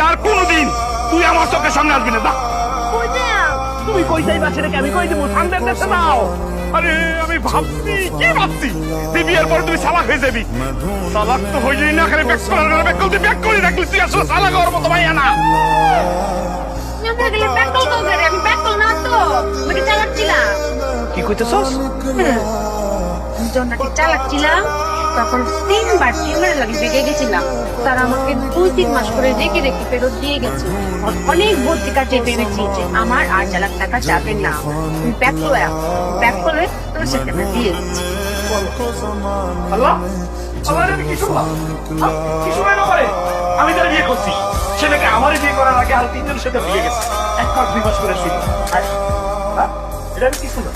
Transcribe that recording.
আর কোনোদিন তুই আমার চোখের সামনে আসবি না। কই যাও? তুমি কই যাইবা সেটাকে আমি কই দেবো, সামনের দেশে দাও। আরে আমি ভাবছি, কি ভাবছি যে বিয়ের পরে তুমি চালাক হয়ে যাবি। চালাক তো হইলেই না, খালি ব্যাক করার ব্যাক করতে ব্যাক করে রাখলি, তুই আসলে চালাক হওয়ার মতো ভাইয়া না। আমরা গেলে পেট্রোল তো করে, আমি পেট্রোল না তো, আমি চালাচ্ছিলাম। কি কইতেছস? যখন নাকি চালাচ্ছিলাম তখন তিনবার লাগে বেগে গেছিলাম। তারা আমাকে 2-3 মাস করে রেখে রেখে ফেরত দিয়ে গেছে। অনেক বুদ্ধি কাটিয়ে ভেবেছি যে আমার আর চালাক টাকা যাবে না, তুমি ব্যাক করে তোর সাথে আমি দিয়ে দিচ্ছি। আল্লাহ, আল্লাহ, আমি কি শুনলাম? কি শুনলাম আমারে? আমি তার বিয়ে করছি, ছেলেকে আমারই বিয়ে করার আগে আর তিনজনের সাথে বিয়ে গেছে, 1 মাস 2 মাস করে ছিল। এটা আমি কি শুনলাম?